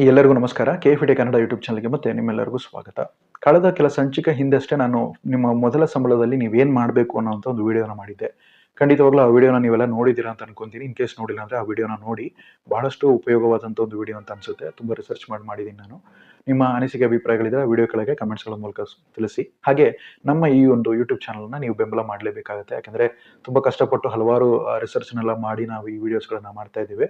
ಎಲ್ಲರಿಗೂ ನಮಸ್ಕಾರ. KFD Kannada YouTube ಚಾನಲ್‌ಗೆ ಮತ್ತೆ ನಿಮ್ಮೆಲ್ಲರಿಗೂ ಸ್ವಾಗತ. ಕಳೆದ ಕೆಲ ಸಂಚಿಕೆ ಹಿಂದಷ್ಟೇ ನಾನು ನಿಮ್ಮ ಮೊದಲ ಸಂಬಳದಲ್ಲಿ ನೀವೇನ್ ಮಾಡಬೇಕು ಅನ್ನೋಂಥ ಒಂದು ವಿಡಿಯೋನ ಮಾಡಿದ್ದೆ. ಖಂಡಿತವಾಗ್ಲೂ ಆ ವಿಡಿಯೋನ ನೀವೆಲ್ಲ ನೋಡಿದ್ದೀರಾ ಅಂತ ಅನ್ಕೊಂತೀನಿ. ಇನ್ ಕೇಸ್ ನೋಡಿಲ್ಲ ಅಂದ್ರೆ ಆ ವಿಡಿಯೋನ ನೋಡಿ. ಬಹಳಷ್ಟು ಉಪಯೋಗವಾದಂಥ ಒಂದು ವಿಡಿಯೋ ಅಂತ ಅನ್ಸುತ್ತೆ. ತುಂಬಾ ರಿಸರ್ಚ್ ಮಾಡಿದ್ದೀನಿ ನಾನು. ನಿಮ್ಮ ಅನಿಸಿಕೆ ಅಭಿಪ್ರಾಯಗಳಿದ್ರೆ ವಿಡಿಯೋ ಕೆಳಗೆ ಕಮೆಂಟ್ಸ್‌ಗಳ ಮೂಲಕ ತಿಳಿಸಿ. ಹಾಗೆ ನಮ್ಮ ಈ ಒಂದು ಯೂಟ್ಯೂಬ್ ಚಾನಲ್‌ನ ನೀವು ಬೆಂಬಲ ಮಾಡಲೇಬೇಕಾಗುತ್ತೆ. ಯಾಕಂದ್ರೆ ತುಂಬಾ ಕಷ್ಟಪಟ್ಟು ಹಲವಾರು ರಿಸರ್ಚ್‌ನೆಲ್ಲ ಮಾಡಿ ನಾವು ಈ ವಿಡಿಯೋಸ್‌ಗಳನ್ನ ಮಾಡ್ತಾ ಇದ್ದೇವೆ.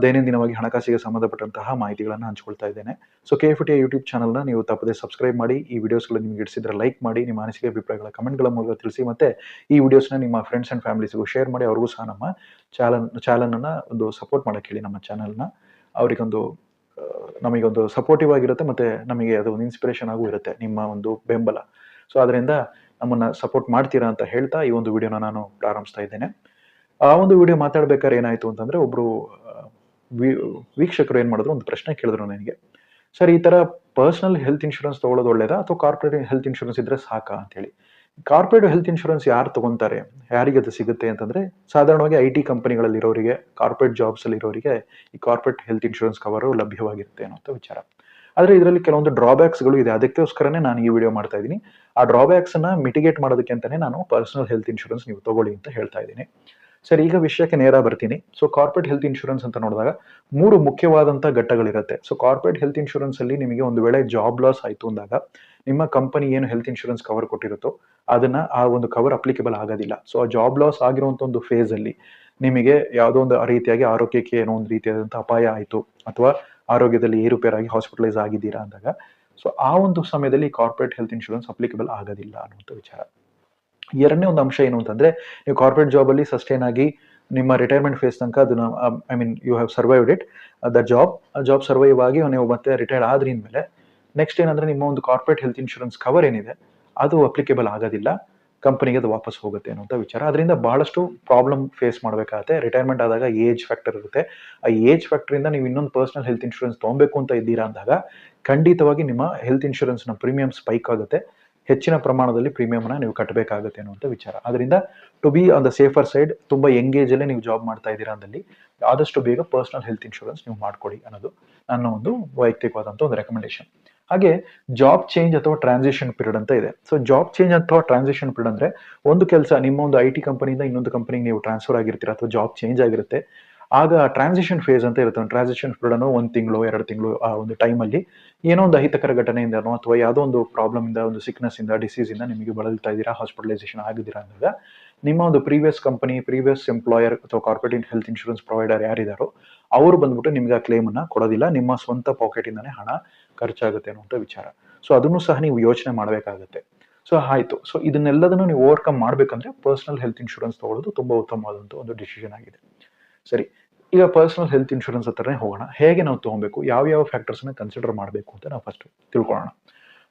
ದೈನಂದಿನವಾಗಿ ಹಣಕಾಸಿಗೆ ಸಂಬಂಧಪಟ್ಟಂತಹ ಮಾಹಿತಿಗಳನ್ನು ಹಂಚಿಕೊಳ್ತಾ ಇದ್ದೇನೆ. ಸೊ ಕೆಎಫ್‌ಟಿ ಯೂಟ್ಯೂಬ್ ಚಾನಲ್‌ನ ನೀವು ತಪ್ಪದೆ ಸಬ್ಸ್ಕ್ರೈಬ್ ಮಾಡಿ. ಈ ವಿಡಿಯೋಸ್‌ಗಳು ನಿಮಗೆ ಇಡಿಸಿದ್ರೆ ಲೈಕ್ ಮಾಡಿ. ನಿಮ್ಮ ಅನಿಸಿಕೆ ಅಭಿಪ್ರಾಯಗಳ ಕಮೆಂಟ್‌ಗಳ ಮೂಲಕ ತಿಳಿಸಿ. ಮತ್ತೆ ಈ ವಿಡಿಯೋಸ್‌ನ ನಿಮ್ಮ ಫ್ರೆಂಡ್ಸ್ ಅಂಡ್ ಫ್ಯಾಮಿಲೀಸ್‌ಗೂ ಶೇರ್ ಮಾಡಿ. ಅವ್ರಿಗೂ ಸಹ ನಮ್ಮ ಚಾನಲ್‌ನ ಒಂದು ಸಪೋರ್ಟ್ ಮಾಡಕ್ಕೆ ಹೇಳಿ ನಮ್ಮ ಚಾನಲ್‌ನ. ಅವರಿಗೊಂದು ನಮಗೊಂದು ಸಪೋರ್ಟಿವ್ ಆಗಿರುತ್ತೆ ಮತ್ತೆ ನಮಗೆ ಅದು ಒಂದು ಇನ್ಸ್ಪಿರೇಷನ್ ಆಗೂ ಇರುತ್ತೆ ನಿಮ್ಮ ಒಂದು ಬೆಂಬಲ. ಸೊ ಅದರಿಂದ ನಮ್ಮನ್ನ ಸಪೋರ್ಟ್ ಮಾಡ್ತೀರಾ ಅಂತ ಹೇಳ್ತಾ ಈ ಒಂದು ವಿಡಿಯೋನ ನಾನು ಪ್ರಾರಂಭಿಸ್ತಾ ಇದ್ದೇನೆ. ಆ ಒಂದು ವಿಡಿಯೋ ಮಾತಾಡ್ಬೇಕಾದ್ರೆ ಏನಾಯ್ತು ಅಂತಂದ್ರೆ ಒಬ್ರು ವೀಕ್ಷಕರು ಏನ್ ಮಾಡಿದ್ರು, ಒಂದು ಪ್ರಶ್ನೆ ಕೇಳಿದ್ರು ನನಗೆ. ಸರ್, ಈ ತರ ಪರ್ಸನಲ್ ಹೆಲ್ತ್ ಇನ್ಶೂರೆನ್ಸ್ ತಗೊಳ್ಳೋದು ಒಳ್ಳೇದಾ ಅಥವಾ ಕಾರ್ಪೊರೇಟ್ ಹೆಲ್ತ್ ಇನ್ಶೂರೆನ್ಸ್ ಇದ್ರೆ ಸಾಕಾ ಅಂತ ಹೇಳಿ. ಕಾರ್ಪೊರೇಟ್ ಹೆಲ್ತ್ ಇನ್ಶೂರೆನ್ಸ್ ಯಾರು ತಗೊಂತಾರೆ, ಯಾರಿಗೆ ಅದು ಸಿಗುತ್ತೆ ಅಂತಂದ್ರೆ ಸಾಧಾರಣವಾಗಿ ಐಟಿ ಕಂಪನಿಗಳಲ್ಲಿ ಇರೋರಿಗೆ, ಕಾರ್ಪೊರೇಟ್ ಜಾಬ್ಸ್ ಅಲ್ಲಿ ಇರೋರಿಗೆ ಈ ಕಾರ್ಪೊರೇಟ್ ಹೆಲ್ತ್ ಇನ್ಶೂರೆನ್ಸ್ ಕವರ್ ಲಭ್ಯವಾಗಿರುತ್ತೆ ಅನ್ನೋ ವಿಚಾರ. ಆದ್ರೆ ಇದರಲ್ಲಿ ಕೆಲವೊಂದು ಡ್ರಾಬ್ಯಾಕ್ಸ್ ಗಳು ಇದೆ. ಅದಕ್ಕೋಸ್ಕರನೇ ನಾನು ಈ ವಿಡಿಯೋ ಮಾಡ್ತಾ ಇದ್ದೀನಿ. ಆ ಡ್ರಾಬ್ಯಾಕ್ಸ್ ಅನ್ನ ಮಿಟಿಗೇಟ್ ಮಾಡೋದಕ್ಕೆ ಅಂತಾನೆ ನಾನು ಪರ್ಸನಲ್ ಹೆಲ್ತ್ ಇನ್ಶೂರೆನ್ಸ್ ನೀವು ತಗೊಳ್ಳಿ ಅಂತ ಹೇಳ್ತಾ ಇದ್ದೀನಿ. ಸರ್, ಈಗ ವಿಷಯಕ್ಕೆ ನೇರ ಬರ್ತೀನಿ. ಸೊ ಕಾರ್ಪೊರೇಟ್ ಹೆಲ್ತ್ ಇನ್ಶೂರೆನ್ಸ್ ಅಂತ ನೋಡಿದಾಗ 3 ಮುಖ್ಯವಾದಂತ ಘಟ್ಟಗಳಿರುತ್ತೆ. ಸೊ ಕಾರ್ಪೊರೇಟ್ ಹೆಲ್ತ್ ಇನ್ಶೂರೆನ್ಸ್ ಅಲ್ಲಿ ನಿಮಗೆ ಒಂದು ವೇಳೆ ಜಾಬ್ ಲಾಸ್ ಆಯ್ತು ಅಂದಾಗ ನಿಮ್ಮ ಕಂಪನಿ ಏನು ಹೆಲ್ತ್ ಇನ್ಶೂರೆನ್ಸ್ ಕವರ್ ಕೊಟ್ಟಿರುತ್ತೋ ಅದನ್ನ ಆ ಒಂದು ಕವರ್ ಅಪ್ಲಿಕೇಬಲ್ ಆಗೋದಿಲ್ಲ. ಸೊ ಆ ಜಾಬ್ ಲಾಸ್ ಆಗಿರುವಂತ ಒಂದು ಫೇಸ್ ಅಲ್ಲಿ ನಿಮಗೆ ಯಾವುದೋ ಒಂದು ರೀತಿಯಾಗಿ ಆರೋಗ್ಯಕ್ಕೆ ಏನೋ ಒಂದು ರೀತಿಯಾದಂತ ಅಪಾಯ ಆಯ್ತು ಅಥವಾ ಆರೋಗ್ಯದಲ್ಲಿ ಏರುಪೇರಾಗಿ ಹಾಸ್ಪಿಟಲೈಸ್ ಆಗಿದ್ದೀರಾ ಅಂದಾಗ ಸೊ ಆ ಒಂದು ಸಮಯದಲ್ಲಿ ಕಾರ್ಪೊರೇಟ್ ಹೆಲ್ತ್ ಇನ್ಶೂರೆನ್ಸ್ ಅಪ್ಲಿಕೇಬಲ್ ಆಗೋದಿಲ್ಲ ಅನ್ನುವಂಥ ವಿಚಾರ. ಎರಡನೇ ಒಂದು ಅಂಶ ಏನು ಅಂತಂದ್ರೆ, ನೀವು ಕಾರ್ಪೊರೇಟ್ ಜಾಬ್ ಅಲ್ಲಿ ಸಸ್ಟೈನ್ ಆಗಿ ನಿಮ್ಮ ರಿಟೈರ್ಮೆಂಟ್ ಫೇಸ್ ತನಕ ಅದನ್ನ I mean you have survived it the job. ಆ ಜಾಬ್ ಸರ್ವೈವ್ ಆಗಿ ನೀವು ಮತ್ತೆ ರಿಟೈರ್ಡ್ ಆದ್ರಿಂದ್ಮೇಲೆ ನೆಕ್ಸ್ಟ್ ಏನಂದ್ರೆ ನಿಮ್ಮ ಒಂದು ಕಾರ್ಪೊರೇಟ್ ಹೆಲ್ತ್ ಇನ್ಶೂರೆನ್ಸ್ ಕವರ್ ಏನಿದೆ ಅದು ಅಪ್ಲಿಕೇಬಲ್ ಆಗೋದಿಲ್ಲ. ಕಂಪನಿಗೆ ಅದು ವಾಪಸ್ ಹೋಗುತ್ತೆ ಅನ್ನುವಂಥ ವಿಚಾರ. ಅದರಿಂದ ಬಹಳಷ್ಟು ಪ್ರಾಬ್ಲಮ್ ಫೇಸ್ ಮಾಡಬೇಕಾಗುತ್ತೆ. ರಿಟೈರ್ಮೆಂಟ್ ಆದಾಗ ಏಜ್ ಫ್ಯಾಕ್ಟರ್ ಇರುತ್ತೆ. ಆ ಏಜ್ ಫ್ಯಾಕ್ಟರ್ ಇಂದ ನೀವು ಇನ್ನೊಂದು ಪರ್ಸನಲ್ ಹೆಲ್ತ್ ಇನ್ಶೂರೆನ್ಸ್ ತಗೊಬೇಕು ಅಂತ ಇದ್ದೀರಾ ಅಂದಾಗ ಖಂಡಿತವಾಗಿ ನಿಮ್ಮ ಹೆಲ್ತ್ ಇನ್ಶೂರೆನ್ಸ್ ನ ಪ್ರೀಮಿಯಂ ಸ್ಪೈಕ್ ಆಗುತ್ತೆ. ಹೆಚ್ಚಿನ ಪ್ರಮಾಣದಲ್ಲಿ ಪ್ರೀಮಿಯಂನ ನೀವು ಕಟ್ಟಬೇಕಾಗುತ್ತೆ ಅನ್ನುವಂಥ ವಿಚಾರ. ಅದರಿಂದ to be on the safer side, ತುಂಬಾ ಯಂಗ್ ಏಜ್ ಅಲ್ಲೇ ನೀವು ಜಾಬ್ ಮಾಡ್ತಾ ಇದ್ದೀರಾ ಅಂದಲ್ಲಿ ಆದಷ್ಟು ಬೇಗ ಪರ್ಸನಲ್ ಹೆಲ್ತ್ ಇನ್ಶೂರೆನ್ಸ್ ನೀವು ಮಾಡ್ಕೊಡಿ ಅನ್ನೋದು ನನ್ನ ಒಂದು ವೈಯಕ್ತಿಕವಾದಂಥ ಒಂದು ರೆಕಮೆಂಡೇಶನ್. ಹಾಗೆ ಜಾಬ್ ಚೇಂಜ್ ಅಥವಾ ಟ್ರಾನ್ಸಿಷನ್ ಪೀರಿಯಡ್ ಅಂತ ಇದೆ. ಸೊ ಜಾಬ್ ಚೇಂಜ್ ಅಥವಾ ಟ್ರಾನ್ಸಿಷನ್ ಪೀರಿಯಡ್ ಅಂದ್ರೆ ಒಂದು ಕೆಲಸ ನಿಮ್ಮ ಒಂದು ಐಟಿ ಕಂಪನಿಯಿಂದ ಇನ್ನೊಂದು ಕಂಪನಿಗೆ ನೀವು ಟ್ರಾನ್ಸ್ಫರ್ ಆಗಿರ್ತೀರಾ ಅಥವಾ ಜಾಬ್ ಚೇಂಜ್ ಆಗಿರುತ್ತೆ. ಆಗ ಟ್ರಾನ್ಸಿಷನ್ ಫೇಸ್ ಅಂತ ಇರುತ್ತೆ. ಟ್ರಾನ್ಸಿಷನ್ ಪೀರಿಯಡ್ ಅನ್ನೋ 1 ತಿಂಗಳು 2 ತಿಂಗಳು ಆ ಒಂದು ಟೈಮಲ್ಲಿ ಏನೋ ಒಂದು ಅಹಿತಕರ ಘಟನೆಯಿಂದನೋ ಅಥವಾ ಯಾವುದೋ ಒಂದು ಪ್ರಾಬ್ಲಮ್ ಇಂದ, ಒಂದು ಸಿಕ್ನೆಸ್ ಇಂದ, ಡಿಸೀಸ್ ಇಂದ ನಿಮಗೆ ಬಳಲ್ತಾ ಇದ್ದೀರಾ, ಹಾಸ್ಪಿಟಲೈಸೇಷನ್ ಆಗಿದ್ದೀರಾ ಅಂದಾಗ ನಿಮ್ಮ ಒಂದು ಪ್ರೀವಿಯಸ್ ಕಂಪನಿ, ಪ್ರೀವಿಯಸ್ ಎಂಪ್ಲಾಯರ್ ಅಥವಾ ಕಾರ್ಪೊರೇಟ್ ಹೆಲ್ತ್ ಇನ್ಶೂರೆನ್ಸ್ ಪ್ರೊವೈಡರ್ ಯಾರಿದಾರೋ ಅವರು ಬಂದ್ಬಿಟ್ಟು ನಿಮ್ಗೆ ಆ ಕ್ಲೇಮ್ ಅನ್ನ ಕೊಡೋದಿಲ್ಲ. ನಿಮ್ಮ ಸ್ವಂತ ಪಾಕೆಟ್ ಇಂದಾನೆ ಹಣ ಖರ್ಚಾಗುತ್ತೆ ಅನ್ನುವಂಥ ವಿಚಾರ. ಸೊ ಅದನ್ನು ಸಹ ನೀವು ಯೋಚನೆ ಮಾಡಬೇಕಾಗುತ್ತೆ. ಸೊ ಆಯ್ತು. ಸೊ ಇದನ್ನೆಲ್ಲದನ್ನು ನೀವು ಓವರ್ಕಮ್ ಮಾಡ್ಬೇಕಂದ್ರೆ ಪರ್ಸನಲ್ ಹೆಲ್ತ್ ಇನ್ಶೂರೆನ್ಸ್ ತಗೊಳ್ಳೋದು ತುಂಬಾ ಉತ್ತಮವಾದಂಥ ಒಂದು ಡಿಸಿಷನ್ ಆಗಿದೆ. ಸರಿ, ಈಗ ಪರ್ಸನಲ್ ಹೆಲ್ತ್ ಇನ್ಶೂರೆನ್ಸ್ ಹತ್ರನೇ ಹೋಗೋಣ. ಹೇಗೆ ನಾವು ತಗೊಬೇಕು, ಯಾವ ಫ್ಯಾಕ್ಟರ್ಸ್ ನ ಕನ್ಸಿಡರ್ ಮಾಡಬೇಕು ಅಂತ ನಾವು ಫಸ್ಟ್ ತಿಳ್ಕೊಳ್ಳೋಣ.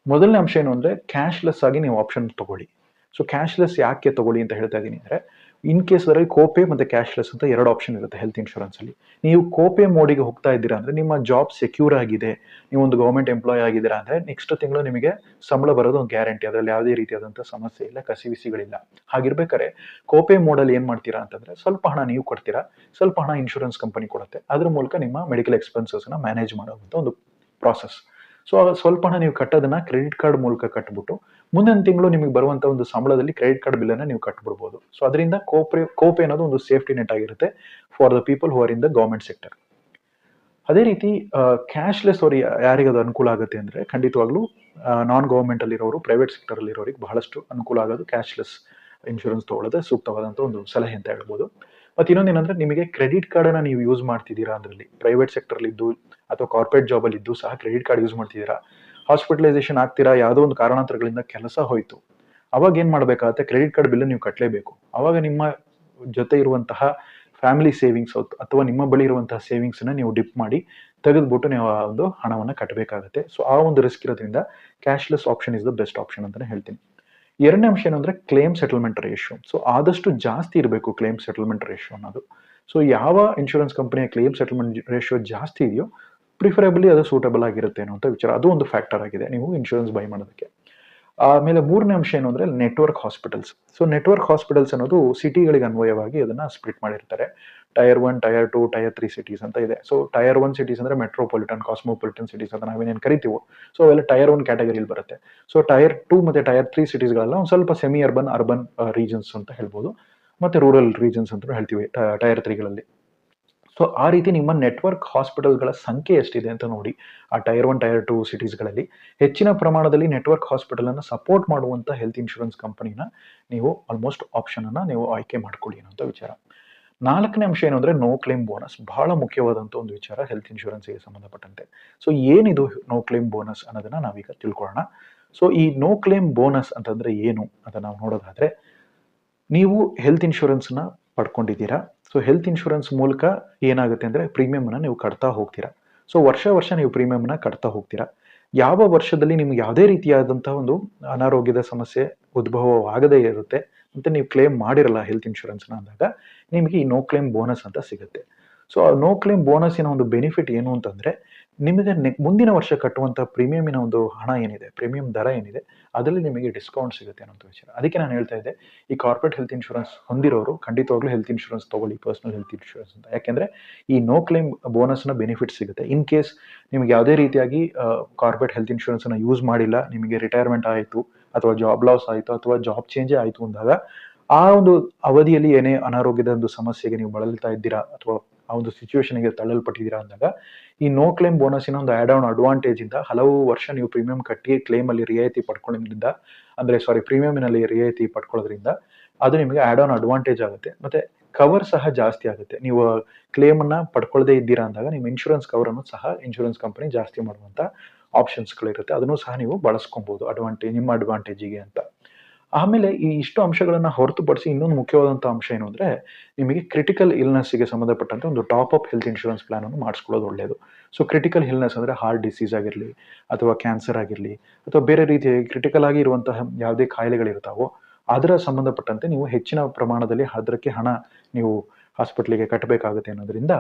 ಮೊದಲನೇ ಅಂಶ ಏನು ಅಂದ್ರೆ, ಕ್ಯಾಶ್ಲೆಸ್ ಆಗಿ ನೀವು ಆಪ್ಷನ್ ತಗೊಳ್ಳಿ. ಸೊ ಕ್ಯಾಶ್ಲೆಸ್ ಯಾಕೆ ತಗೊಳ್ಳಿ ಅಂತ ಹೇಳ್ತಾ ಇದ್ದೀನಿ ಅಂದ್ರೆ, ಇನ್ ಕೇಸ್ ಅದರಲ್ಲಿ ಕೋಪೇ ಮತ್ತೆ ಕ್ಯಾಶ್ಲೆಸ್ ಅಂತ 2 ಆಪ್ಷನ್ ಇರುತ್ತೆ ಹೆಲ್ತ್ ಇನ್ಶೂರೆನ್ಸ್ ಅಲ್ಲಿ. ನೀವು ಕೋಪೇ ಮೋಡಿಗೆ ಹೋಗ್ತಾ ಇದ್ದೀರಾ ಅಂದ್ರೆ ನಿಮ್ಮ ಜಾಬ್ ಸೆಕ್ಯೂರ್ ಆಗಿದೆ, ನೀವು ಒಂದು ಗವರ್ಮೆಂಟ್ ಎಂಪ್ಲಾಯ್ ಆಗಿದ್ದೀರಾ ಅಂದ್ರೆ ನೆಕ್ಸ್ಟ್ ತಿಂಗಳು ನಿಮಗೆ ಸಂಬಳ ಬರೋದು ಒಂದು ಗ್ಯಾರಂಟಿ. ಅದರಲ್ಲಿ ಯಾವುದೇ ರೀತಿಯಾದಂತಹ ಸಮಸ್ಯೆ ಇಲ್ಲ, ಕಸಿವಿಸಿಗಳಿಲ್ಲ. ಹಾಗಿರ್ಬೇಕಾದ್ರೆ ಕೋಪೇ ಮೋಡಲ್ಲಿ ಏನ್ ಮಾಡ್ತೀರಾ ಅಂತಂದ್ರೆ, ಸ್ವಲ್ಪ ಹಣ ನೀವು ಕೊಡ್ತೀರಾ, ಸ್ವಲ್ಪ ಹಣ ಇನ್ಶೂರೆನ್ಸ್ ಕಂಪನಿ ಕೊಡುತ್ತೆ. ಅದ್ರ ಮೂಲಕ ನಿಮ್ಮ ಮೆಡಿಕಲ್ ಎಕ್ಸ್ಪೆನ್ಸಸ್ ನ ಮ್ಯಾನೇಜ್ ಮಾಡುವಂತ ಒಂದು ಪ್ರಾಸೆಸ್. ಸೊ ಸ್ವಲ್ಪ ಹಣ ನೀವು ಕಟ್ಟೋದನ್ನ ಕ್ರೆಡಿಟ್ ಕಾರ್ಡ್ ಮೂಲಕ ಕಟ್ಬಿಟ್ಟು ಮುಂದಿನ ತಿಂಗಳು ನಿಮಗೆ ಬರುವಂತ ಒಂದು ಸಂಬಳದಲ್ಲಿ ಕ್ರೆಡಿಟ್ ಕಾರ್ಡ್ ಬಿಲ್ ಅನ್ನ ನೀವು ಕಟ್ಬಿಡ್ಬೋದು. ಸೊ ಅದರಿಂದ ಕೋಪೆ ಅನ್ನೋದು ಒಂದು ಸೇಫ್ಟಿ ನೆಟ್ ಆಗಿರುತ್ತೆ for the people who are in the government sector. ಅದೇ ರೀತಿ ಕ್ಯಾಶ್ಲೆಸ್ ಅವ್ರು ಯಾರಿಗೆ ಅದು ಅನುಕೂಲ ಆಗುತ್ತೆ ಅಂದ್ರೆ, ಖಂಡಿತವಾಗ್ಲೂ ನಾನ್ ಗವರ್ಮೆಂಟ್ ಅಲ್ಲಿ ಇರೋರು, ಪ್ರೈವೇಟ್ ಸೆಕ್ಟರ್ ಅಲ್ಲಿ ಇರೋರಿಗೆ ಬಹಳಷ್ಟು ಅನುಕೂಲ ಆಗೋದು ಕ್ಯಾಶ್ಲೆಸ್ ಇನ್ಶೂರೆನ್ಸ್ ತಗೊಳ್ಳೋದೇ ಸೂಕ್ತವಾದಂತ ಒಂದು ಸಲಹೆ ಅಂತ ಹೇಳ್ಬೋದು. ಮತ್ತೆ ಇನ್ನೊಂದೇನಂದ್ರೆ, ನಿಮಗೆ ಕ್ರೆಡಿಟ್ ಕಾರ್ಡ್ ಅನ್ನ ನೀವು ಯೂಸ್ ಮಾಡ್ತಿದ್ದೀರಾ ಅದರಲ್ಲಿ, ಪ್ರೈವೇಟ್ ಸೆಕ್ಟರ್ ಅಲ್ಲಿ ಇದ್ದು ಅಥವಾ ಕಾರ್ಪೊರೇಟ್ ಜಾಬ್ ಅಲ್ಲಿ ಇದ್ದು ಸಹ ಕ್ರೆಡಿಟ್ ಕಾರ್ಡ್ ಯೂಸ್ ಮಾಡ್ತಿದ್ದೀರಾ, ಹಾಸ್ಪಿಟಲೈಸೇಷನ್ ಆಗ್ತೀರಾ, ಯಾವುದೋ ಒಂದು ಕಾರಣಾಂತರಗಳಿಂದ ಕೆಲಸ ಹೋಯ್ತು, ಅವಾಗ ಏನ್ ಮಾಡ್ಬೇಕಾಗತ್ತೆ, ಕ್ರೆಡಿಟ್ ಕಾರ್ಡ್ ಬಿಲ್ ನೀವು ಕಟ್ಟಲೇಬೇಕು. ಅವಾಗ ನಿಮ್ಮ ಜೊತೆ ಇರುವಂತಹ ಫ್ಯಾಮಿಲಿ ಸೇವಿಂಗ್ಸ್ ಅಥವಾ ನಿಮ್ಮ ಬಳಿ ಇರುವಂತಹ ಸೇವಿಂಗ್ಸ್ ನ ನೀವು ಡಿಪ್ ಮಾಡಿ ತೆಗೆದ್ಬಿಟ್ಟು ನೀವು ಆ ಒಂದು ಹಣವನ್ನ ಕಟ್ಟಬೇಕಾಗುತ್ತೆ. ಸೊ ಆ ಒಂದು ರಿಸ್ಕ್ ಇರೋದ್ರಿಂದ cashless option is the best option ಅಂತಾನೆ ಹೇಳ್ತೀನಿ. ಎರಡನೇ ಅಂಶ ಏನಂದ್ರೆ, ಕ್ಲೇಮ್ ಸೆಟಲ್ಮೆಂಟ್ ರೇಷಿಯೋ. ಸೊ ಆದಷ್ಟು ಜಾಸ್ತಿ ಇರಬೇಕು ಕ್ಲೇಮ್ ಸೆಟಲ್ಮೆಂಟ್ ರೇಷಿಯೋ ಅನ್ನೋದು. ಸೊ ಯಾವ ಇನ್ಶೂರೆನ್ಸ್ ಕಂಪನಿಯ ಕ್ಲೇಮ್ ಸೆಟಲ್ಮೆಂಟ್ ರೇಷಿಯೋ ಜಾಸ್ತಿ ಇದೆಯೋ ಪ್ರಿಫರೇಬಲಿ ಅದು ಸೂಟಬಲ್ ಆಗಿರುತ್ತೆ ಅನ್ನುವಂಥ ವಿಚಾರ. ಅದು ಒಂದು ಫ್ಯಾಕ್ಟರ್ ಆಗಿದೆ ನೀವು ಇನ್ಶೂರೆನ್ಸ್ ಬೈ ಮಾಡೋದಕ್ಕೆ. ಆಮೇಲೆ ಮೂರನೇ ಅಂಶ ಏನು ಅಂದ್ರೆ network hospitals. So network hospitals ಅನ್ನೋದು ಸಿಟಿಗಳಿಗೆ ಅನ್ವಯವಾಗಿ ಅದನ್ನ ಸ್ಪ್ಲಿಟ್ ಮಾಡಿರ್ತಾರೆ. ಟೈರ್ 1, ಟೈರ್ 2, ಟೈರ್ 3 ಸಿಟೀಸ್ ಅಂತ ಇದೆ. ಸೊ ಟೈರ್ 1 ಸಿಟೀಸ್ ಅಂದ್ರೆ ಮೆಟ್ರೋಪಾಲಿಟನ್, ಕಾಸ್ಮೋಪಾಲಿಟನ್ ಸಿಟೀಸ್ ಅಂತ ನಾವೇನೇನು ಕರಿತೀವೋ, ಸೊ ಅವೆಲ್ಲ ಟೈರ್ 1 ಕ್ಯಾಟಗರಿಯಲ್ಲಿ ಬರುತ್ತೆ. ಸೊ ಟೈರ್ 2 ಮತ್ತೆ ಟೈರ್ 3 ಸಿಟೀಸ್ಗಳೆಲ್ಲ ಒಂದು ಸ್ವಲ್ಪ ಸೆಮಿ ಅರ್ಬನ್, ಅರ್ಬನ್ ರೀಜನ್ಸ್ ಅಂತ ಹೇಳ್ಬೋದು. ಮತ್ತೆ ರೂರಲ್ ರೀಜನ್ಸ್ ಅಂತ ಹೇಳ್ತೀವಿ ಟೈರ್ 3ಗಳಲ್ಲಿ. ಸೊ ಆ ರೀತಿ ನಿಮ್ಮ ನೆಟ್ವರ್ಕ್ ಹಾಸ್ಪಿಟಲ್ಗಳ ಸಂಖ್ಯೆ ಎಷ್ಟಿದೆ ಅಂತ ನೋಡಿ. ಆ ಟೈರ್ 1, ಟೈರ್ 2 ಸಿಟೀಸ್ಗಳಲ್ಲಿ ಹೆಚ್ಚಿನ ಪ್ರಮಾಣದಲ್ಲಿ ನೆಟ್ವರ್ಕ್ ಹಾಸ್ಪಿಟಲ್ ಅನ್ನು ಸಪೋರ್ಟ್ ಮಾಡುವಂತ ಹೆಲ್ತ್ ಇನ್ಶೂರೆನ್ಸ್ ಕಂಪನಿನ ನೀವು ಆಲ್ಮೋಸ್ಟ್ ಆಪ್ಷನ್ ಅನ್ನ ನೀವು ಆಯ್ಕೆ ಮಾಡ್ಕೊಳ್ಳಿ ಅನ್ನೋ ವಿಚಾರ. ನಾಲ್ಕನೇ ಅಂಶ ಏನು ಅಂದ್ರೆ ನೋ ಕ್ಲೇಮ್ ಬೋನಸ್. ಬಹಳ ಮುಖ್ಯವಾದಂತ ಒಂದು ವಿಚಾರ ಹೆಲ್ತ್ ಇನ್ಶೂರೆನ್ಸ್ಗೆ ಸಂಬಂಧಪಟ್ಟಂತೆ. ಸೊ ಏನಿದು ನೋ ಕ್ಲೇಮ್ ಬೋನಸ್ ಅನ್ನೋದನ್ನ ನಾವೀಗ ತಿಳ್ಕೊಳ್ಳೋಣ. ಸೊ ಈ ನೋ ಕ್ಲೇಮ್ ಬೋನಸ್ ಅಂತಂದ್ರೆ ಏನು ಅಂತ ನಾವು ನೋಡೋದಾದ್ರೆ, ನೀವು ಹೆಲ್ತ್ ಇನ್ಶೂರೆನ್ಸ್ ನ ಪಡ್ಕೊಂಡಿದ್ದೀರಾ. ಸೊ ಹೆಲ್ತ್ ಇನ್ಶೂರೆನ್ಸ್ ಮೂಲಕ ಏನಾಗುತ್ತೆ ಅಂದ್ರೆ ಪ್ರೀಮಿಯಂನ ನೀವು ಕಟ್ತಾ ಹೋಗ್ತೀರಾ. ಸೊ ವರ್ಷ ನೀವು ಪ್ರೀಮಿಯಂನ ಕಟ್ತಾ ಹೋಗ್ತೀರಾ. ಯಾವ ವರ್ಷದಲ್ಲಿ ನಿಮ್ಗೆ ಯಾವುದೇ ರೀತಿಯಾದಂತಹ ಒಂದು ಅನಾರೋಗ್ಯದ ಸಮಸ್ಯೆ ಉದ್ಭವವಾಗದೇ ಇರುತ್ತೆ ಮತ್ತೆ ನೀವು ಕ್ಲೇಮ್ ಮಾಡಿರಲ್ಲ ಹೆಲ್ತ್ ಇನ್ಶೂರೆನ್ಸ್ನ ಅಂದಾಗ, ನಿಮಗೆ ಈ ನೋ ಕ್ಲೇಮ್ ಬೋನಸ್ ಅಂತ ಸಿಗುತ್ತೆ. ಸೊ ಆ ನೋ ಕ್ಲೇಮ್ ಬೋನಸ್ಸಿನ ಒಂದು ಬೆನಿಫಿಟ್ ಏನು ಅಂತಂದ್ರೆ, ನಿಮಗೆ ಮುಂದಿನ ವರ್ಷ ಕಟ್ಟುವಂತಹ ಪ್ರೀಮಿಯಮಿನ ಒಂದು ಹಣ ಏನಿದೆ, ಪ್ರೀಮಿಯಂ ದರ ಏನಿದೆ, ಅದರಲ್ಲಿ ನಿಮಗೆ ಡಿಸ್ಕೌಂಟ್ ಸಿಗುತ್ತೆ ಅನ್ನೋ ವಿಚಾರ. ಅದಕ್ಕೆ ನಾನು ಹೇಳ್ತಾ ಇದ್ದೆ, ಈ ಕಾರ್ಪೊರೇಟ್ ಹೆಲ್ತ್ ಇನ್ಶೂರೆನ್ಸ್ ಹೊಂದಿರೋರು ಖಂಡಿತವಾಗ್ಲೂ ಹೆಲ್ತ್ ಇನ್ಶೂರೆನ್ಸ್ ತಗೊಳ್ಳಿ, ಪರ್ಸನಲ್ ಹೆಲ್ತ್ ಇನ್ಶೂರೆನ್ಸ್ ಅಂತ. ಯಾಕೆಂದ್ರೆ ಈ ನೋ ಕ್ಲೇಮ್ ಬೋನಸ್ನ ಬೆನಿಫಿಟ್ ಸಿಗುತ್ತೆ. ಇನ್ ಕೇಸ್ ನಿಮಗೆ ಯಾವುದೇ ರೀತಿಯಾಗಿ ಕಾರ್ಪೊರೇಟ್ ಹೆಲ್ತ್ ಇನ್ಶೂರೆನ್ಸ್ ಅನ್ನ ಯೂಸ್ ಮಾಡಿಲ್ಲ, ನಿಮಗೆ ರಿಟೈರ್ಮೆಂಟ್ ಆಯಿತು ಅಥವಾ ಜಾಬ್ ಲಾಸ್ ಆಯಿತು ಅಥವಾ ಜಾಬ್ ಚೇಂಜೇ ಆಯಿತು ಅಂದಾಗ, ಆ ಒಂದು ಅವಧಿಯಲ್ಲಿ ಏನೇ ಅನಾರೋಗ್ಯದ ಒಂದು ಸಮಸ್ಯೆಗೆ ನೀವು ಬಳಲ್ತಾ ಇದ್ದೀರಾ ಅಥವಾ ಆ ಒಂದು ಸಿಚುವೇಶನ್ಗೆ ತಳ್ಳಲ್ಪಟ್ಟಿದ್ದೀರಾ ಅಂದಾಗ, ಈ ನೋ ಕ್ಲೇಮ್ ಬೋನಸ್ಸಿನ ಒಂದು ಆಡ್ ಆನ್ ಅಡ್ವಾಂಟೇಜ್ ಇಂದ ಹಲವು ವರ್ಷ ನೀವು ಪ್ರೀಮಿಯಂ ಕಟ್ಟಿ ಕ್ಲೇಮ್ ಅಲ್ಲಿ ರಿಯಾಯಿತಿ ಪಡ್ಕೊಳ್ಳೋದ್ರಿಂದ, ಅಂದ್ರೆ ಪ್ರೀಮಿಯಂನಲ್ಲಿ ರಿಯಾಯಿತಿ ಪಡ್ಕೊಳ್ಳೋದ್ರಿಂದ ಅದು ನಿಮಗೆ ಆಡ್ ಆನ್ ಅಡ್ವಾಂಟೇಜ್ ಆಗುತ್ತೆ. ಮತ್ತೆ ಕವರ್ ಸಹ ಜಾಸ್ತಿ ಆಗುತ್ತೆ. ನೀವು ಕ್ಲೇಮ್ ಅನ್ನ ಪಡ್ಕೊಳ್ಳದೆ ಇದ್ದೀರಾ ಅಂದಾಗ ನಿಮ್ಮ ಇನ್ಶೂರೆನ್ಸ್ ಕವರ್ ಅನ್ನು ಸಹ ಇನ್ಶೂರೆನ್ಸ್ ಕಂಪನಿ ಜಾಸ್ತಿ ಮಾಡುವಂತ ಆಪ್ಷನ್ಸ್ಗಳಿರುತ್ತೆ. ಅದನ್ನು ಸಹ ನೀವು ಬಳಸ್ಕೊಬಹುದು ನಿಮ್ಮ ಅಡ್ವಾಂಟೇಜಿಗೆ ಅಂತ. ಆಮೇಲೆ ಈ ಇಷ್ಟು ಅಂಶಗಳನ್ನ ಹೊರತುಪಡಿಸಿ ಇನ್ನೊಂದು ಮುಖ್ಯವಾದಂತ ಅಂಶ ಏನು ಅಂದ್ರೆ, ನಿಮಗೆ ಕ್ರಿಟಿಕಲ್ ಇಲ್ನೆಸ್ಗೆ ಸಂಬಂಧಪಟ್ಟಂತೆ ಒಂದು top up health insurance plan ಅನ್ನು ಮಾಡಿಸ್ಕೊಳ್ಳೋದು ಒಳ್ಳೆಯದು. ಸೊ ಕ್ರಿಟಿಕಲ್ ಇಲ್ನೆಸ್ ಅಂದ್ರೆ ಹಾರ್ಟ್ ಡಿಸೀಸ್ ಆಗಿರಲಿ ಅಥವಾ ಕ್ಯಾನ್ಸರ್ ಆಗಿರಲಿ ಅಥವಾ ಬೇರೆ ರೀತಿಯ ಕ್ರಿಟಿಕಲ್ ಆಗಿ ಇರುವಂತಹ ಯಾವುದೇ ಕಾಯಿಲೆಗಳಿರ್ತಾವೋ ಅದರ ಸಂಬಂಧಪಟ್ಟಂತೆ ನೀವು ಹೆಚ್ಚಿನ ಪ್ರಮಾಣದಲ್ಲಿ ಅದಕ್ಕೆ ಹಣ ನೀವು ಹಾಸ್ಪಿಟ್ಲಿಗೆ ಕಟ್ಟಬೇಕಾಗುತ್ತೆ ಅನ್ನೋದ್ರಿಂದ,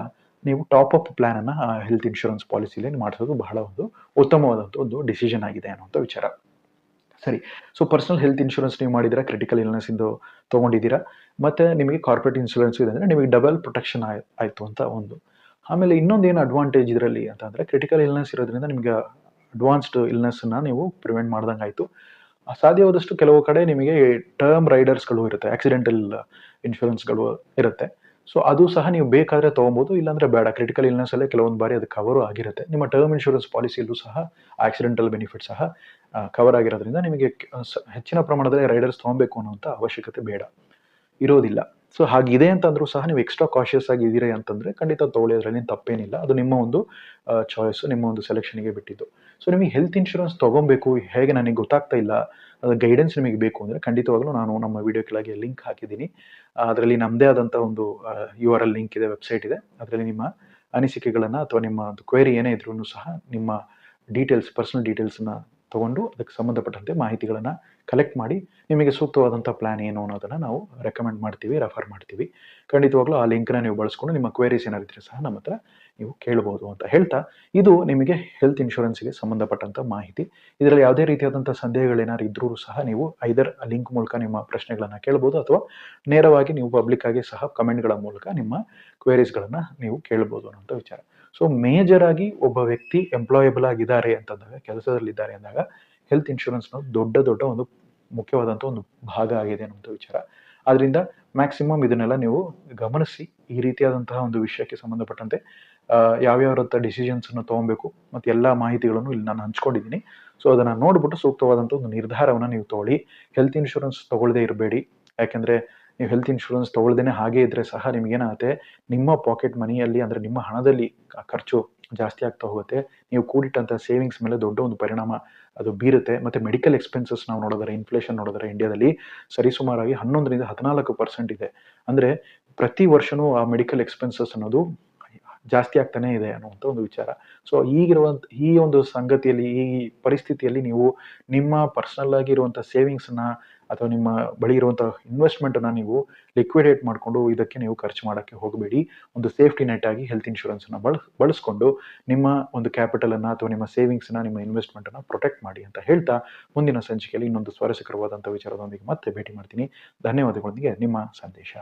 ನೀವು ಟಾಪ್ ಅಪ್ ಪ್ಲಾನ್ ಅನ್ನ ಹೆಲ್ತ್ ಇನ್ಶೂರೆನ್ಸ್ ಪಾಲಿಸಿಲಿ ಮಾಡಿಸೋದು ಬಹಳ ಒಂದು ಉತ್ತಮವಾದಂತ ಒಂದು ಡಿಸಿಷನ್ ಆಗಿದೆ ಅನ್ನುವಂಥ ವಿಚಾರ. ಸರಿ. ಸೊ ಪರ್ಸನಲ್ ಹೆಲ್ತ್ ಇನ್ಶೂರೆನ್ಸ್ ನೀವು ಮಾಡಿದ್ರೆ ಕ್ರಿಟಿಕಲ್ ಇಲ್ನೆಸ್ ಇಂದು ತಗೊಂಡಿದ್ದೀರಾ, ಮತ್ತೆ ನಿಮಗೆ ಕಾರ್ಪೊರೇಟ್ ಇನ್ಶೂರೆನ್ಸ್ ಇದೆ ಅಂದ್ರೆ ನಿಮಗೆ ಡಬಲ್ ಪ್ರೊಟೆಕ್ಷನ್ ಆಯ್ತು ಅಂತ ಒಂದು. ಆಮೇಲೆ ಇನ್ನೊಂದು ಏನು ಅಡ್ವಾಂಟೇಜ್ ಇದರಲ್ಲಿ ಅಂತಂದ್ರೆ, ಕ್ರಿಟಿಕಲ್ ಇಲ್ನೆಸ್ ಇರೋದ್ರಿಂದ ನಿಮಗೆ ಅಡ್ವಾನ್ಸ್ಡ್ ಇಲ್ನೆಸ್ ಅನ್ನ ನೀವು ಪ್ರಿವೆಂಟ್ ಮಾಡ್ದಂಗೆ ಆಯ್ತು. ಸಾಧ್ಯವಾದಷ್ಟು ಕೆಲವು ಕಡೆ ನಿಮಗೆ ಟರ್ಮ್ ರೈಡರ್ಸ್ಗಳು ಇರುತ್ತೆ, ಆಕ್ಸಿಡೆಂಟಲ್ ಇನ್ಶೂರೆನ್ಸ್ಗಳು ಇರುತ್ತೆ. ಸೊ ಅದು ಸಹ ನೀವು ಬೇಕಾದ್ರೆ ತಗೊಬಹುದು, ಇಲ್ಲಾಂದ್ರೆ ಬೇಡ. ಕ್ರಿಟಿಕಲ್ ಇಲ್ನೆಸ್ ಅಲ್ಲೇ ಕೆಲವೊಂದು ಬಾರಿ ಅದು ಕವರು ಆಗಿರುತ್ತೆ. ನಿಮ್ಮ ಟರ್ಮ್ ಇನ್ಶೂರೆನ್ಸ್ ಪಾಲಿಸಿಯಲ್ಲೂ ಸಹ ಆಕ್ಸಿಡೆಂಟಲ್ ಬೆನಿಫಿಟ್ ಸಹ ಕವರ್ ಆಗಿರೋದ್ರಿಂದ ನಿಮಗೆ ಹೆಚ್ಚಿನ ಪ್ರಮಾಣದಲ್ಲಿ ರೈಡರ್ಸ್ ತಗೊಬೇಕು ಅನ್ನುವಂಥ ಅವಶ್ಯಕತೆ ಇರೋದಿಲ್ಲ. ಸೊ ಹಾಗಿದೆ ಅಂತಂದ್ರೂ ಸಹ ನೀವು ಎಕ್ಸ್ಟ್ರಾ ಕಾಶಿಯಸ್ ಆಗಿ ಇದ್ದೀರಿ ಅಂತಂದ್ರೆ ಖಂಡಿತ ತಗೊಳ್ಳಿ, ಅದರಲ್ಲಿ ತಪ್ಪೇನಿಲ್ಲ. ಅದು ನಿಮ್ಮ ಒಂದು ಚಾಯ್ಸ್, ನಿಮ್ಮ ಒಂದು ಸೆಲೆಕ್ಷನ್ಗೆ ಬಿಟ್ಟಿದ್ದು. ಸೊ ನಿಮಗೆ ಹೆಲ್ತ್ ಇನ್ಶೂರೆನ್ಸ್ ತಗೊಬೇಕು, ಹೇಗೆ ನನಗೆ ಗೊತ್ತಾಗ್ತಾ ಇಲ್ಲ, ಅದು ಗೈಡೆನ್ಸ್ ನಿಮಗೆ ಬೇಕು ಅಂದ್ರೆ ಖಂಡಿತವಾಗ್ಲೂ ನಾನು ನಮ್ಮ ವಿಡಿಯೋ ಕೆಳಗೆ ಲಿಂಕ್ ಹಾಕಿದ್ದೀನಿ. ಅದರಲ್ಲಿ ನಮ್ಮದೇ ಆದಂಥ ಒಂದು URL ಲಿಂಕ್ ಇದೆ, ವೆಬ್ಸೈಟ್ ಇದೆ. ಅದರಲ್ಲಿ ನಿಮ್ಮ ಅನಿಸಿಕೆಗಳನ್ನ ಅಥವಾ ನಿಮ್ಮ ಒಂದು ಕ್ವೇರಿ ಏನೇ ಇದ್ರೂ ಸಹ ನಿಮ್ಮ ಡೀಟೇಲ್ಸ್, ಪರ್ಸನಲ್ ಡೀಟೇಲ್ಸ್ನ ತಗೊಂಡು ಅದಕ್ಕೆ ಸಂಬಂಧಪಟ್ಟಂತೆ ಮಾಹಿತಿಗಳನ್ನ ಕಲೆಕ್ಟ್ ಮಾಡಿ ನಿಮಗೆ ಸೂಕ್ತವಾದಂಥ ಪ್ಲಾನ್ ಏನು ಅನ್ನೋದನ್ನ ನಾವು ರೆಕಮೆಂಡ್ ಮಾಡ್ತೀವಿ, ರೆಫರ್ ಮಾಡ್ತೀವಿ. ಖಂಡಿತವಾಗ್ಲೂ ಆ ಲಿಂಕ್ನ ನೀವು ಬಳಸ್ಕೊಂಡು ನಿಮ್ಮ ಕ್ವೇರೀಸ್ ಏನಾದ್ರು ಇದ್ರೆ ಸಹ ನಮ್ಮ ಹತ್ರ ನೀವು ಕೇಳಬಹುದು ಅಂತ ಹೇಳ್ತಾ, ಇದು ನಿಮಗೆ ಹೆಲ್ತ್ ಇನ್ಶೂರೆನ್ಸ್ಗೆ ಸಂಬಂಧಪಟ್ಟಂತ ಮಾಹಿತಿ. ಇದರಲ್ಲಿ ಯಾವುದೇ ರೀತಿಯಾದಂಥ ಸಂದೇಹಗಳೇನಾದ್ರು ಇದ್ರೂ ಸಹ ನೀವು ಐದರ್ ಲಿಂಕ್ ಮೂಲಕ ನಿಮ್ಮ ಪ್ರಶ್ನೆಗಳನ್ನ ಕೇಳಬಹುದು ಅಥವಾ ನೇರವಾಗಿ ನೀವು ಪಬ್ಲಿಕ್ ಆಗಿ ಸಹ ಕಮೆಂಟ್ಗಳ ಮೂಲಕ ನಿಮ್ಮ ಕ್ವೇರೀಸ್ಗಳನ್ನ ನೀವು ಕೇಳಬಹುದು ಅನ್ನೋಂಥ ವಿಚಾರ. ಸೊ ಮೇಜರ್ ಆಗಿ ಒಬ್ಬ ವ್ಯಕ್ತಿ ಎಂಪ್ಲಾಯಬಲ್ ಆಗಿದ್ದಾರೆ ಅಂತಂದಾಗ, ಕೆಲಸದಲ್ಲಿದ್ದಾರೆ ಅಂದಾಗ ಹೆಲ್ತ್ ಇನ್ಶೂರೆನ್ಸ್ ದೊಡ್ಡ ಒಂದು ಮುಖ್ಯವಾದಂಥ ಒಂದು ಭಾಗ ಆಗಿದೆ ಅನ್ನುವಂಥ ವಿಚಾರ. ಆದ್ರಿಂದ ಮ್ಯಾಕ್ಸಿಮಮ್ ಇದನ್ನೆಲ್ಲ ನೀವು ಗಮನಿಸಿ ಈ ರೀತಿಯಾದಂತಹ ಒಂದು ವಿಷಯಕ್ಕೆ ಸಂಬಂಧಪಟ್ಟಂತೆ ಯಾವ್ಯಾವ ಡಿಸಿಷನ್ಸ್ ಅನ್ನು ತಗೊಬೇಕು ಮತ್ತೆ ಎಲ್ಲಾ ಮಾಹಿತಿಗಳನ್ನು ಇಲ್ಲಿ ನಾನು ಹಂಚ್ಕೊಂಡಿದ್ದೀನಿ. ಸೊ ಅದನ್ನ ನೋಡ್ಬಿಟ್ಟು ಸೂಕ್ತವಾದಂಥ ಒಂದು ನಿರ್ಧಾರವನ್ನ ನೀವು ತಗೊಳ್ಳಿ. ಹೆಲ್ತ್ ಇನ್ಶೂರೆನ್ಸ್ ತಗೊಳ್ಳದೆ ಇರಬೇಡಿ. ಯಾಕಂದ್ರೆ ನೀವು ಹೆಲ್ತ್ ಇನ್ಶೂರೆನ್ಸ್ ತಗೊಳ್ದೇನೆ ಹಾಗೆ ಇದ್ರೆ ಸಹ ನಿಮ್ಗೇನಾಗುತ್ತೆ, ನಿಮ್ಮ ಪಾಕೆಟ್ ಮನಿಯಲ್ಲಿ ಅಂದ್ರೆ ನಿಮ್ಮ ಹಣದಲ್ಲಿ ಖರ್ಚು ಜಾಸ್ತಿ ಆಗ್ತಾ ಹೋಗುತ್ತೆ. ನೀವು ಕೂಡಿಟ್ಟಂತ ಸೇವಿಂಗ್ಸ್ ಮೇಲೆ ದೊಡ್ಡ ಒಂದು ಪರಿಣಾಮ ಅದು ಬೀರುತ್ತೆ. ಮತ್ತೆ ಮೆಡಿಕಲ್ ಎಕ್ಸ್ಪೆನ್ಸಸ್ ನಾವು ನೋಡಿದ್ರೆ, ಇನ್ಫ್ಲೇಷನ್ ನೋಡಿದ್ರೆ ಇಂಡಿಯಾದಲ್ಲಿ ಸರಿಸುಮಾರಾಗಿ 11% ಇದೆ. ಅಂದ್ರೆ ಪ್ರತಿ ವರ್ಷನೂ ಆ ಮೆಡಿಕಲ್ ಎಕ್ಸ್ಪೆನ್ಸಸ್ ಅನ್ನೋದು ಜಾಸ್ತಿ ಆಗ್ತಾನೆ ಇದೆ ಅನ್ನುವಂಥ ಒಂದು ವಿಚಾರ. ಸೊ ಈ ಒಂದು ಸಂಗತಿಯಲ್ಲಿ, ಈ ಪರಿಸ್ಥಿತಿಯಲ್ಲಿ ನೀವು ನಿಮ್ಮ ಪರ್ಸನಲ್ ಆಗಿರುವಂಥ ಸೇವಿಂಗ್ಸ್ನ ಅಥವಾ ನಿಮ್ಮ ಬಳಿ ಇರುವಂತಹ ಇನ್ವೆಸ್ಟ್ಮೆಂಟ್ ಅನ್ನ ನೀವು ಲಿಕ್ವಿಡೇಟ್ ಮಾಡಿಕೊಂಡು ಇದಕ್ಕೆ ನೀವು ಖರ್ಚು ಮಾಡಕ್ಕೆ ಹೋಗಬೇಡಿ. ಒಂದು ಸೇಫ್ಟಿ ನೆಟ್ ಆಗಿ ಹೆಲ್ತ್ ಇನ್ಶೂರೆನ್ಸ್ ಅನ್ನ ಬಳಸ್ಕೊಂಡು ನಿಮ್ಮ ಒಂದು ಕ್ಯಾಪಿಟಲ್ ಅನ್ನ ಅಥವಾ ನಿಮ್ಮ ಸೇವಿಂಗ್ಸ್ ನ ನಿಮ್ಮ ಇನ್ವೆಸ್ಟ್ಮೆಂಟ್ ಅನ್ನ ಪ್ರೊಟೆಕ್ಟ್ ಮಾಡಿ ಅಂತ ಹೇಳ್ತಾ, ಮುಂದಿನ ಸಂಚಿಕೆಯಲ್ಲಿ ಇನ್ನೊಂದು ಸ್ವಾರಸ್ಯಕರವಾದಂತಹ ವಿಚಾರದೊಂದಿಗೆ ಮತ್ತೆ ಭೇಟಿ ಮಾಡ್ತೀನಿ. ಧನ್ಯವಾದಗಳೊಂದಿಗೆ ನಿಮ್ಮ ಸಂದೇಶ.